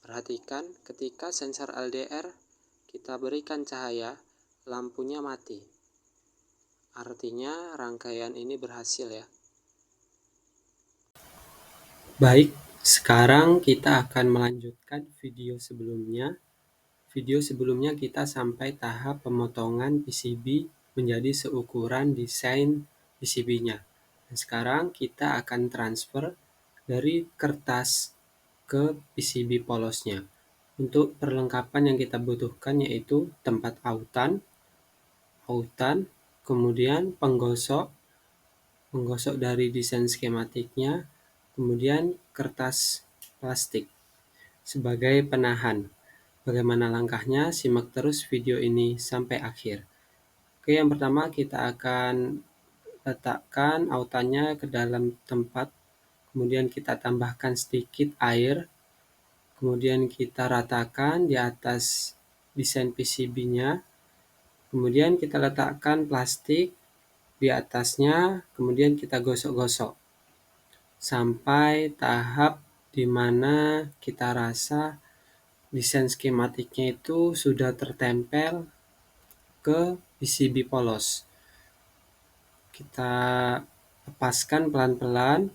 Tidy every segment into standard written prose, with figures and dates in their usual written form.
Perhatikan ketika sensor LDR kita berikan cahaya, lampunya mati. Artinya rangkaian ini berhasil ya. Baik, sekarang kita akan melanjutkan video sebelumnya. Video sebelumnya kita sampai tahap pemotongan PCB menjadi seukuran desain PCB-nya. Dan sekarang kita akan transfer dari kertas ke PCB polosnya. Untuk perlengkapan yang kita butuhkan yaitu tempat autan, kemudian penggosok dari desain skematiknya, kemudian kertas plastik sebagai penahan. Bagaimana langkahnya? Simak terus video ini sampai akhir. Oke, yang pertama kita akan letakkan autannya ke dalam tempat, kemudian kita tambahkan sedikit air, kemudian kita ratakan di atas desain PCB-nya, kemudian kita letakkan plastik di atasnya, kemudian kita gosok-gosok sampai tahap di mana kita rasa desain skematiknya itu sudah tertempel ke PCB polos. Kita lepaskan pelan-pelan,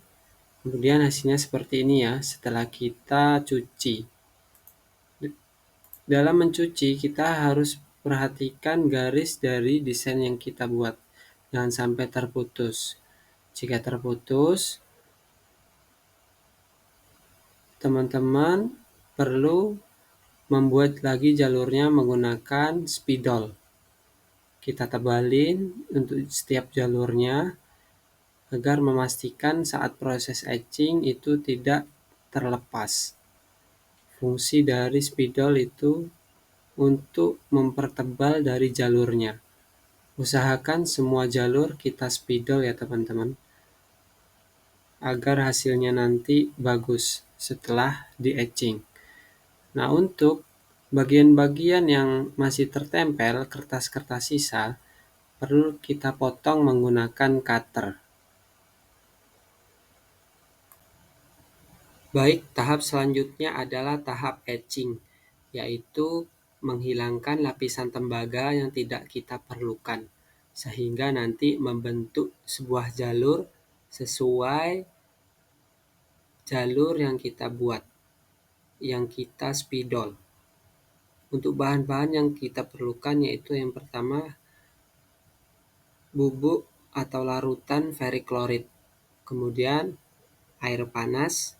kemudian hasilnya seperti ini ya setelah kita cuci. Dalam mencuci kita harus perhatikan garis dari desain yang kita buat, jangan sampai terputus. Jika terputus, teman-teman perlu membuat lagi jalurnya menggunakan spidol. Kita tebalin untuk setiap jalurnya agar memastikan saat proses etching itu tidak terlepas. Fungsi dari spidol itu untuk mempertebal dari jalurnya. Usahakan semua jalur kita spidol ya teman-teman, agar hasilnya nanti bagus setelah di etching. Nah, untuk bagian-bagian yang masih tertempel kertas-kertas sisa perlu kita potong menggunakan cutter. Baik, tahap selanjutnya adalah tahap etching, yaitu menghilangkan lapisan tembaga yang tidak kita perlukan, sehingga nanti membentuk sebuah jalur sesuai jalur yang kita buat, yang kita spidol. Untuk bahan-bahan yang kita perlukan yaitu yang pertama bubuk atau larutan ferriklorid, kemudian air panas,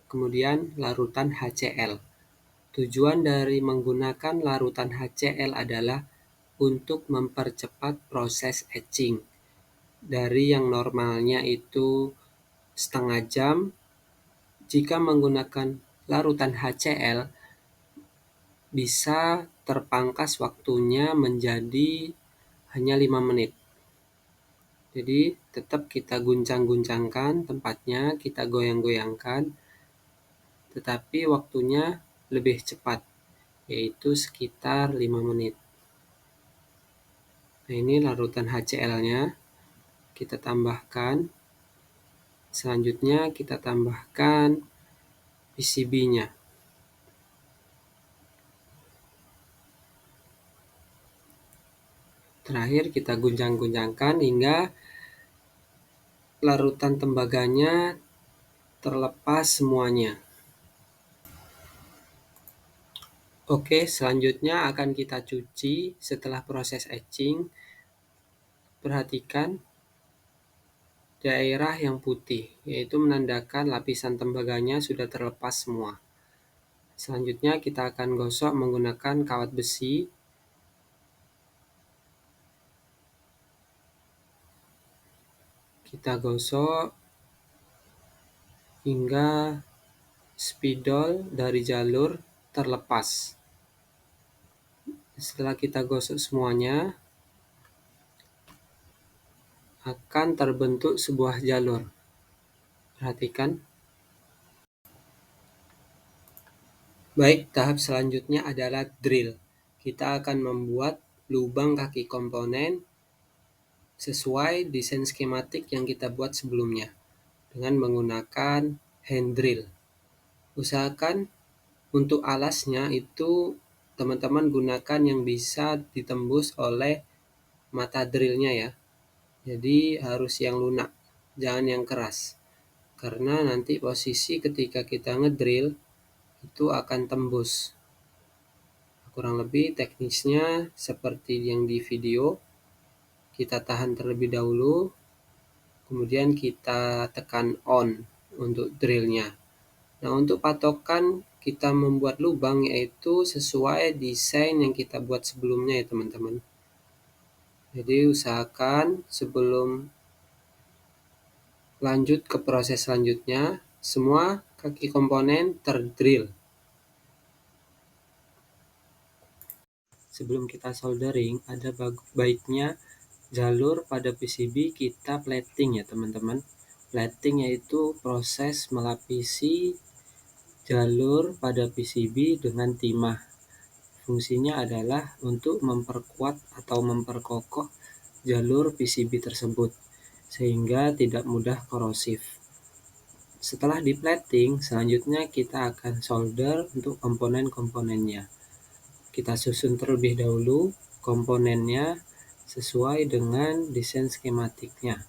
kemudian larutan HCl. Tujuan dari menggunakan larutan HCl adalah untuk mempercepat proses etching. Dari yang normalnya itu setengah jam, jika menggunakan larutan HCl bisa terpangkas waktunya menjadi hanya 5 menit. Jadi tetap kita guncang-guncangkan tempatnya, kita goyang-goyangkan, tetapi waktunya lebih cepat, yaitu sekitar 5 menit. Nah, ini larutan HCl-nya kita tambahkan. Selanjutnya kita tambahkan PCB-nya. Terakhir kita guncang-guncangkan hingga larutan tembaganya terlepas semuanya. Oke, selanjutnya akan kita cuci setelah proses etching. Perhatikan daerah yang putih, yaitu menandakan lapisan tembaganya sudah terlepas semua. Selanjutnya kita akan gosok menggunakan kawat besi. Kita gosok hingga spidol dari jalur terlepas. Setelah kita gosok semuanya, akan terbentuk sebuah jalur. Perhatikan. Baik, tahap selanjutnya adalah drill. Kita akan membuat lubang kaki komponen sesuai desain skematik yang kita buat sebelumnya dengan menggunakan hand drill. Usahakan Untuk alasnya itu teman-teman gunakan yang bisa ditembus oleh mata drillnya ya. Jadi harus yang lunak, jangan yang keras. Karena nanti posisi ketika kita ngedrill itu akan tembus. Kurang lebih teknisnya seperti yang di video. Kita tahan terlebih dahulu, kemudian kita tekan on untuk drillnya. Nah, untuk patokan kita membuat lubang yaitu sesuai desain yang kita buat sebelumnya ya teman-teman. Jadi usahakan sebelum lanjut ke proses selanjutnya, semua kaki komponen terdrill. Sebelum kita soldering, ada baiknya jalur pada PCB kita plating ya teman-teman. Plating yaitu proses melapisi jalur pada PCB dengan timah. Fungsinya adalah untuk memperkuat atau memperkokoh jalur PCB tersebut sehingga tidak mudah korosif. Setelah di plating, selanjutnya kita akan solder untuk komponen-komponennya. Kita susun terlebih dahulu komponennya sesuai dengan desain skematiknya.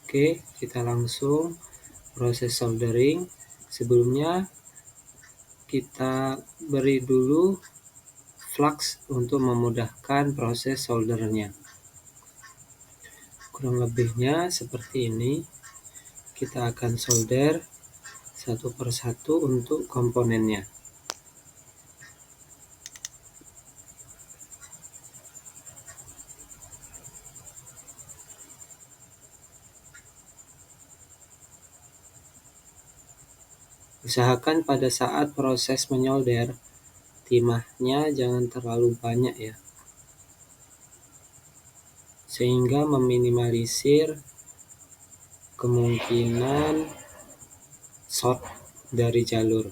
Oke, kita langsung proses soldering. Sebelumnya kita beri dulu flux untuk memudahkan proses soldernya. Kurang lebihnya seperti ini. Kita akan solder satu persatu untuk komponennya. Usahakan pada saat proses menyolder, timahnya jangan terlalu banyak ya, sehingga meminimalisir kemungkinan short dari jalur.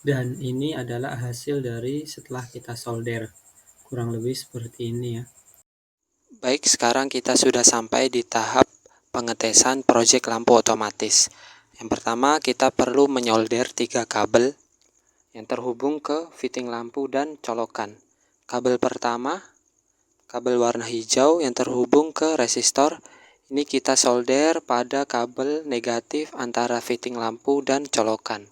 Dan ini adalah hasil dari setelah kita solder, kurang lebih seperti ini ya. Baik, sekarang kita sudah sampai di tahap pengetesan project lampu otomatis. Yang pertama, kita perlu menyolder 3 kabel yang terhubung ke fitting lampu dan colokan. Kabel pertama, kabel warna hijau yang terhubung ke resistor. Ini kita solder pada kabel negatif antara fitting lampu dan colokan.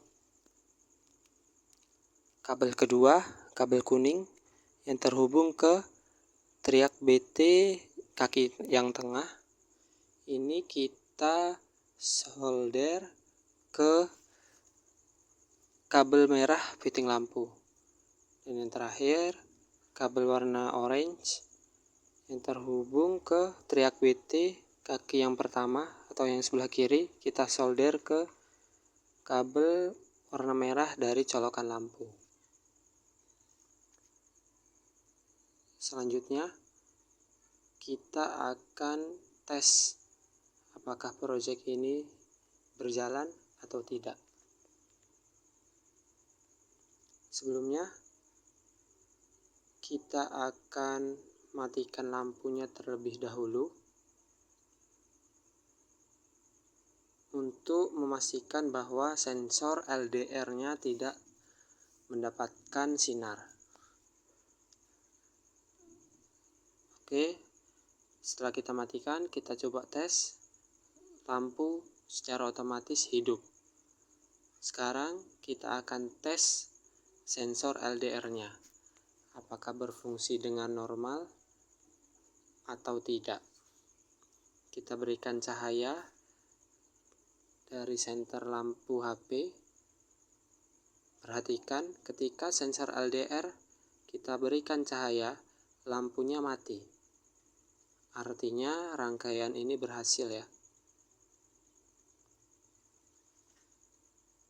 Kabel kedua, kabel kuning yang terhubung ke triak BT kaki yang tengah. Ini kita solder ke kabel merah fitting lampu. Dan yang terakhir, kabel warna orange yang terhubung ke triak BT kaki yang pertama atau yang sebelah kiri, kita solder ke kabel warna merah dari colokan lampu. Selanjutnya kita akan tes apakah proyek ini berjalan atau tidak. Sebelumnya kita akan matikan lampunya terlebih dahulu untuk memastikan bahwa sensor LDR-nya tidak mendapatkan sinar. Oke, setelah kita matikan, kita coba tes lampu secara otomatis hidup. Sekarang kita akan tes sensor LDR-nya. Apakah berfungsi dengan normal atau tidak. Kita berikan cahaya dari senter lampu HP. Perhatikan ketika sensor LDR kita berikan cahaya, lampunya mati. Artinya rangkaian ini berhasil ya.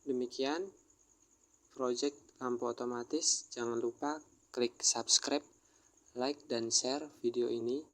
Demikian project lampu otomatis. Jangan lupa klik subscribe, like, dan share video ini.